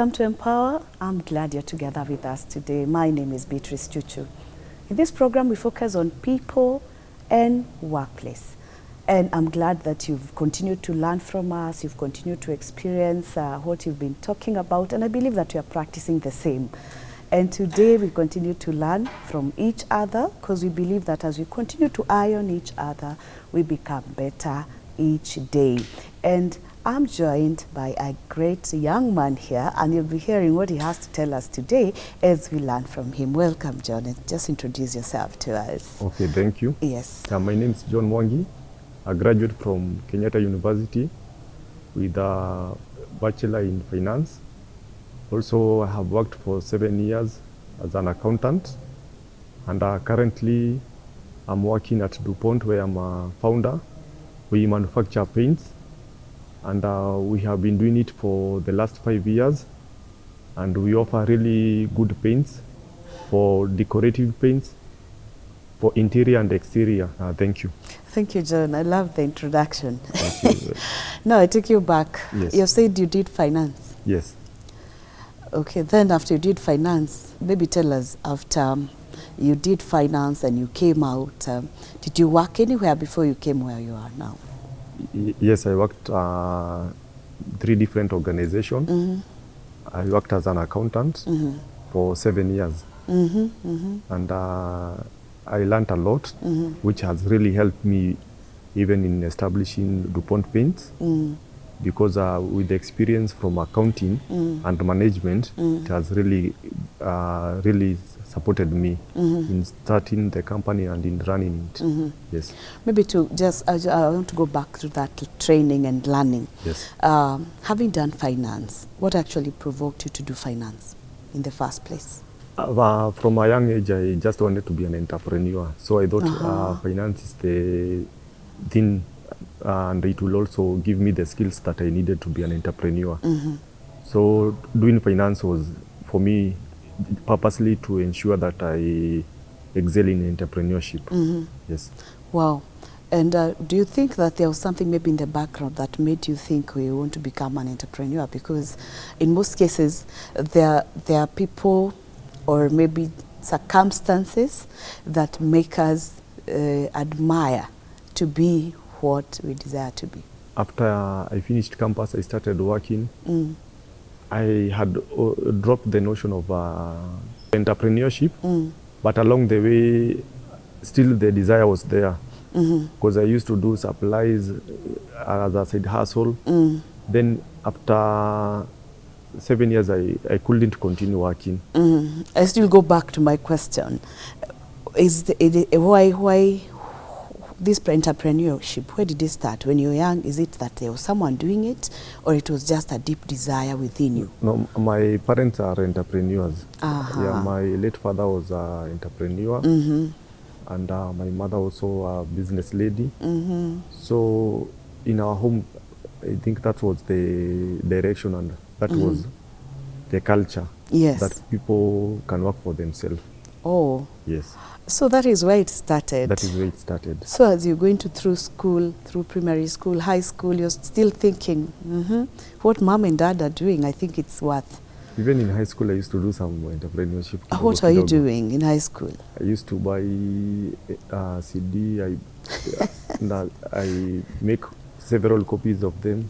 Welcome to Empower. I'm glad you're together with us today. My name is Beatrice Chuchu. In this program, we focus on people and workplace. And I'm glad that you've continued to learn from us, you've continued to experience what you've been talking about, and I believe that you are practicing the same. And today we continue to learn from each other because we believe that as we continue to iron each other, we become better each day. And I'm joined by a great young man here, and you'll be hearing what he has to tell us today as we learn from him. Welcome, John, and just introduce yourself to us. Okay, thank you. Yes. My name is John Mwangi, a graduate from Kenyatta University with a Bachelor in Finance. Also, I have worked for 7 years as an accountant, and currently I'm working at DuPont, where I'm a founder. We manufacture paints, and we have been doing it for the last 5 years, and we offer really good paints for decorative paints, for interior and exterior. Thank you. Thank you, John. I love the introduction. Thank you. Now I take you back. Yes. You said you did finance. Yes. Okay, then after you did finance, maybe tell us after you did finance and you came out, did you work anywhere before you came where you are now? Yes, I worked 3 different organizations. Mm-hmm. I worked as an accountant Mm-hmm. for 7 years. Mm-hmm. Mm-hmm. And I learned a lot, Mm-hmm. which has really helped me even in establishing DuPont Paints, because with the experience from accounting and management, it has really supported me in starting the company and in running it. Yes. Maybe to just, I want to go back to that training and learning. Yes. Having done finance, what actually provoked you to do finance in the first place? From a young age, I just wanted to be an entrepreneur. So I thought finance is the thing, and it will also give me the skills that I needed to be an entrepreneur. So doing finance was, for me, purposely to ensure that I excel in entrepreneurship. Yes. Wow. And do you think that there was something maybe in the background that made you think we want to become an entrepreneur? Because in most cases, there are people or maybe circumstances that make us admire to be what we desire to be. After I finished campus, I started working. I had dropped the notion of entrepreneurship, but along the way, still the desire was there. Because I used to do supplies as a side hustle. Then after 7 years, I couldn't continue working. I still go back to my question. Why this entrepreneurship, where did it start? When you were young, is it that there was someone doing it, or it was just a deep desire within you? No, my parents are entrepreneurs. Yeah, my late father was an entrepreneur, and my mother also a business lady. So in our home, I think that was the direction, and that was the culture. Yes. That people can work for themselves. Oh. Yes. So that is where it started. That is where it started. So as you're going through school, through primary school, high school, you're still thinking, what mom and dad are doing, I think it's worth. Even in high school, I used to do some entrepreneurship. What are you doing in high school? I used to buy CD. I make several copies of them.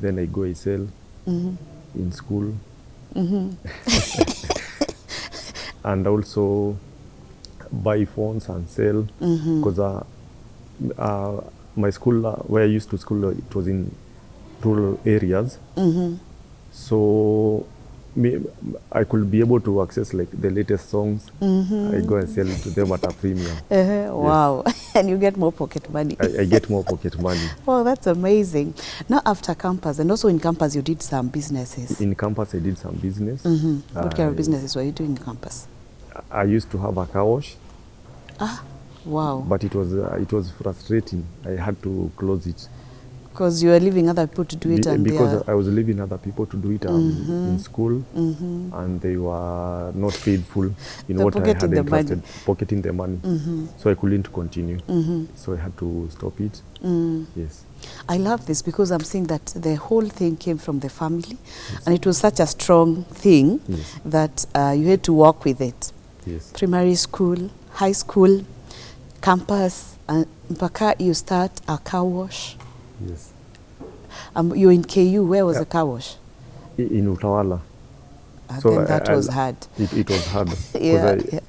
Then I go, I sell in school. And also buy phones and sell, because my school, where I used to school, it was in rural areas. So I could be able to access like the latest songs. I go and sell to them at a premium. Wow. And you get more pocket money. I get more pocket money. Wow, that's amazing. Now after campus, and also in campus you did some businesses. In campus I did some business. What kind of businesses were you doing in campus? I used to have a car wash. Wow. But it was frustrating. I had to close it. Because you were leaving other people to do it, and because I was leaving other people to do it in school, and they were not faithful in They're what I pocketing had the entrusted, money. pocketing the money. So I couldn't continue. So I had to stop it. Yes. I love this because I'm seeing that the whole thing came from the family, and it was such a strong thing that you had to work with it. Yes. Primary school, high school, campus, and mpaka you start a car wash. Yes. You're in KU. Where was the car wash? In Utawala. Then that was hard. It was hard. Yeah.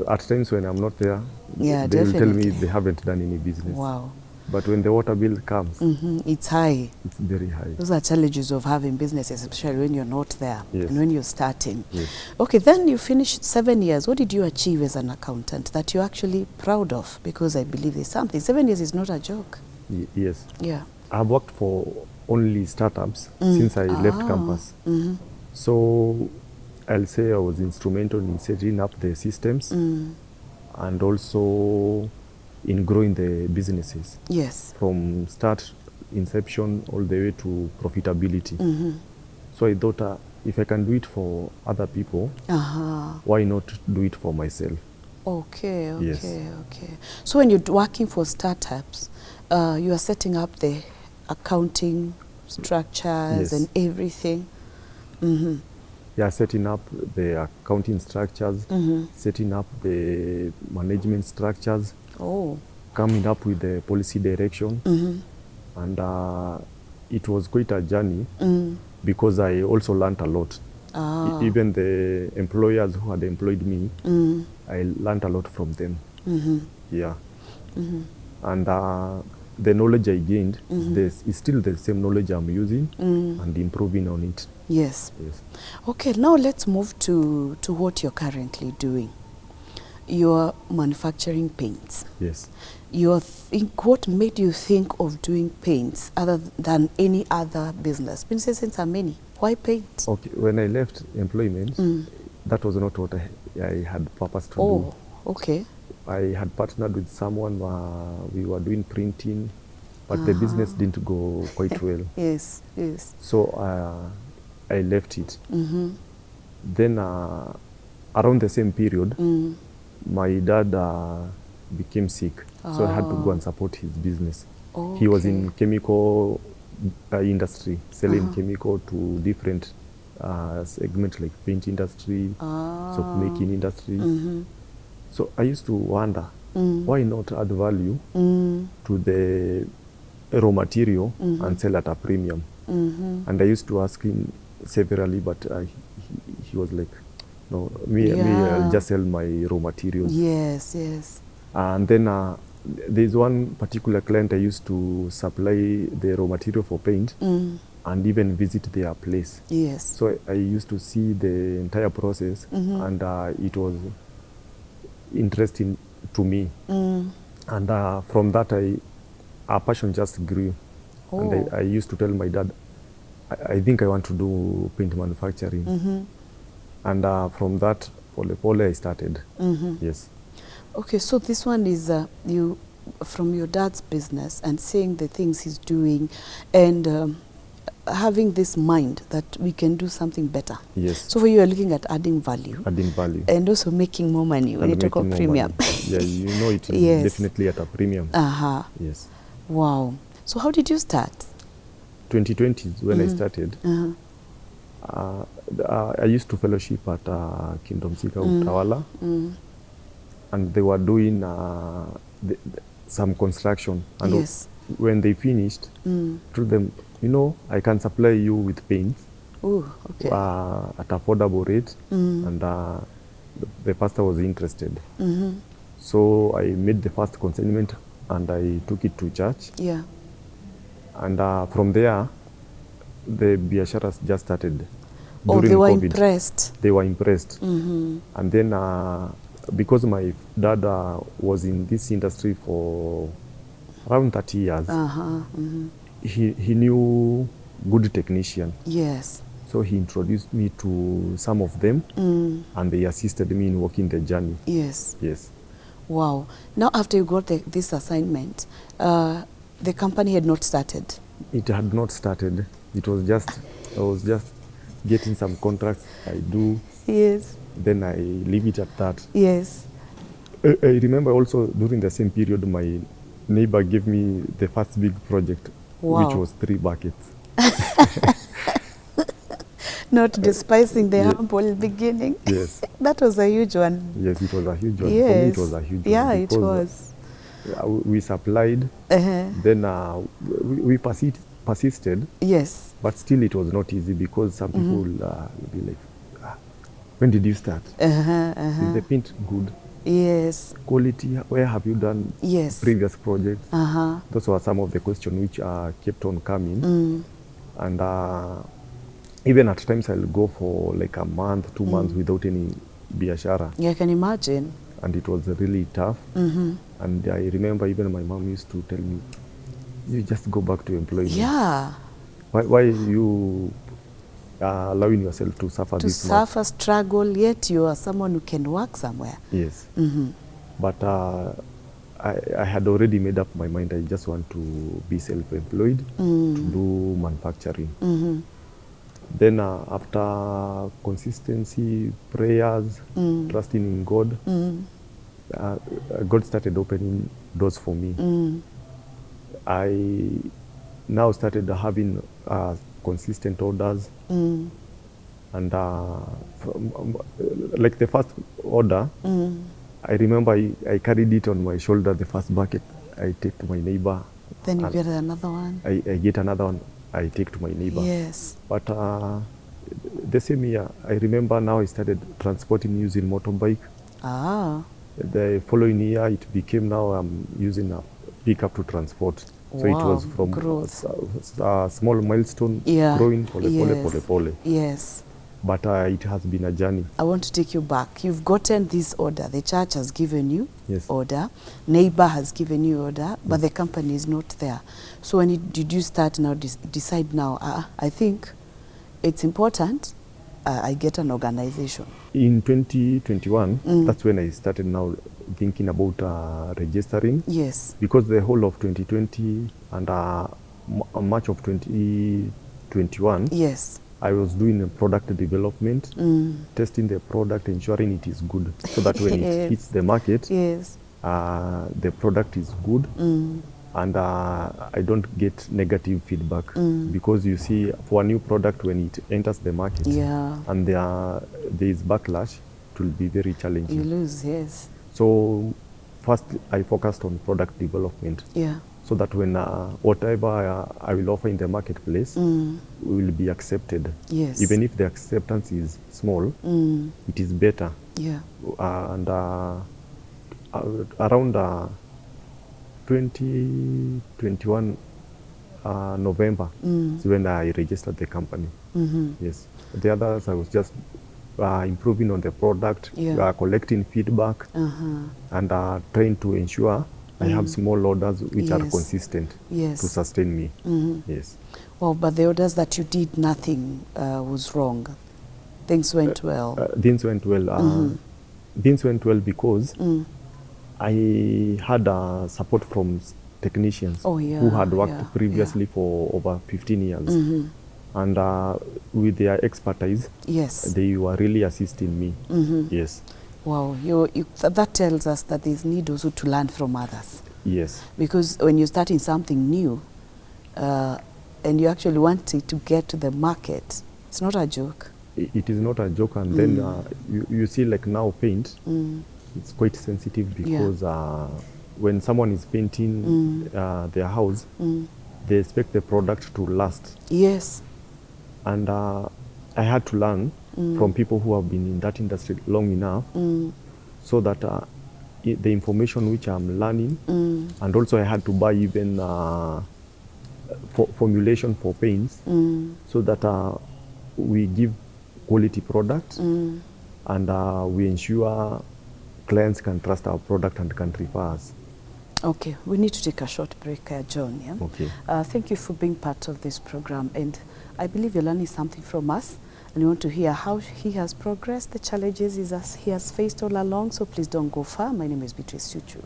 At times when I'm not there, Yeah, they will tell me definitely. they haven't done any business. Wow. But when the water bill comes, It's high. it's very high. Those are challenges of having businesses, especially when you're not there and when you're starting. Yes. Okay, then you finished 7 years. What did you achieve as an accountant that you're actually proud of? Because I believe there's something. 7 years is not a joke. Yes. Yeah. I've worked for only startups since I left campus. So I'll say I was instrumental in setting up the systems and also in growing the businesses. Yes. From start, inception, all the way to profitability. So I thought if I can do it for other people, why not do it for myself? Okay, okay, Yes. okay. So when you're working for startups, you are setting up the accounting structures and everything. Yeah, setting up the accounting structures, setting up the management structures, coming up with the policy direction. And it was quite a journey because I also learned a lot. Even the employers who had employed me, I learned a lot from them. Yeah. And the knowledge I gained is still the same knowledge I'm using and improving on it. Yes. Yes. Okay, now let's move to what you're currently doing. You're manufacturing paints. Yes. What made you think of doing paints other than any other business? Businesses are many. Why paint? Okay, when I left employment, that was not what I had purpose to do. Oh, okay. I had partnered with someone, we were doing printing, but the business didn't go quite well. Yes, yes. So I left it. Then around the same period, my dad became sick, so I had to go and support his business. He was in chemical industry, selling chemical to different segments like paint industry, soap making industry. So I used to wonder, why not add value to the raw material and sell at a premium? And I used to ask him severally, but he was like, no, me, I'll just sell my raw materials. Yes, yes. And then there's one particular client I used to supply the raw material for paint and even visit their place. Yes. So I used to see the entire process and it was interesting to me. And from that, our passion just grew. And I used to tell my dad, I think I want to do paint manufacturing. And from that, pole I started. Yes. Okay, so this one is you from your dad's business and seeing the things he's doing and having this mind that we can do something better. Yes. So for you are looking at adding value. Adding value. And also making more money when you talk of premium. Yeah, you know it is definitely at a premium. Yes. Wow. So how did you start? 2020 is when I started. I used to fellowship at Kingdom Sika Utawala, and they were doing some construction. And when they finished, told them, you know, I can supply you with paint at affordable rate, and the pastor was interested. So I made the first consignment and I took it to church. Yeah. And from there, the biasharas just started. Oh, they were COVID. impressed. They were impressed. And then because my dad was in this industry for around 30 years, he knew good technicians. Yes. So he introduced me to some of them, and they assisted me in walking the journey. Yes. Yes. Wow. Now after you got this assignment, The company had not started. It had not started. It was just, I was just getting some contracts I do, Yes. then I leave it at that. Yes. I remember also during the same period, my neighbor gave me the first big project, Wow. which was 3 buckets. Not despising the Ye- humble beginning. Yes, That was a huge one. yes, it was a huge one. For me, Yes. it was a huge Yeah, one. it was. We supplied, Uh-huh. then we persisted, Yes. but still it was not easy because some people will be like, "Ah, when did you start? Uh-huh. Is Uh-huh. the paint good? Yes. Quality, where have you done Yes. previous projects?" Uh-huh. Those were some of the questions which kept on coming. Mm. And even at times I'll go for like a month, 2 months without any biashara. Yeah, I can imagine. And it was really tough. Mm-hmm. And I remember even my mom used to tell me, you just go back to employment. Yeah. Why you allowing yourself to suffer To this much? suffer, struggle, yet you are someone who can work somewhere. Yes. Mm-hmm. But I had already made up my mind. I just want to be self-employed, to do manufacturing. Mm-hmm. Then after consistency, prayers, trusting in God, God started opening doors for me. I now started having consistent orders. And like the first order, I remember I carried it on my shoulder, the first bucket. I take to my neighbor. Then you and get another one. I get another one, I take to my neighbor. Yes. But the same year, I remember now I started transporting using motorbike. Ah. The following year, it became now I'm using a pickup to transport. So it Wow, was from growth. a small milestone, Yeah. growing pole, Yes. pole, pole, pole. Yes. But it has been a journey. I want to take you back. You've gotten this order. The church has given you Yes. order. Neighbor has given you order, but the company is not there. So when did you start now, decide now, I think it's important I get an organization? In 2021, that's when I started now thinking about registering. Yes. Because the whole of 2020 and much of 2021, Yes. I was doing product development, testing the product, ensuring it is good, so that when Yes. it hits the market, Yes. the product is good, and I don't get negative feedback. Because you see, for a new product, when it enters the market, Yeah. and there is backlash, it will be very challenging. You lose, yes. So first, I focused on product development, Yeah. so that when whatever I will offer in the marketplace will be accepted. Yes. Even if the acceptance is small, it is better. Yeah. And around 2021 November is when I registered the company. Yes. The others, I was just improving on the product, Yeah. collecting feedback, and trying to ensure I have small orders which are Yes. consistent Yes. to sustain me. Yes. Well, but the orders that you did, nothing was wrong. Things went well. Things went well. Things went well because I had support from technicians Oh, yeah, who had worked yeah, previously for over 15 years. And with their expertise, Yes. they were really assisting me. Yes. Wow. That tells us that there's need also to learn from others. Yes. Because when you're starting something new and you actually want it to get to the market, it's not a joke. It is not a joke. And then you see, like now, paint, it's quite sensitive because when someone is painting their house, they expect the product to last. Yes. And I had to learn from people who have been in that industry long enough, so that the information which I'm learning, and also I had to buy even formulation for paints, so that we give quality product, and we ensure clients can trust our product and can refer us. Okay, we need to take a short break, John. Yeah? Okay. Thank you for being part of this program, and I believe you're learning something from us, and we want to hear how he has progressed, the challenges he has faced all along, so please don't go far. My name is Beatrice Chuchu.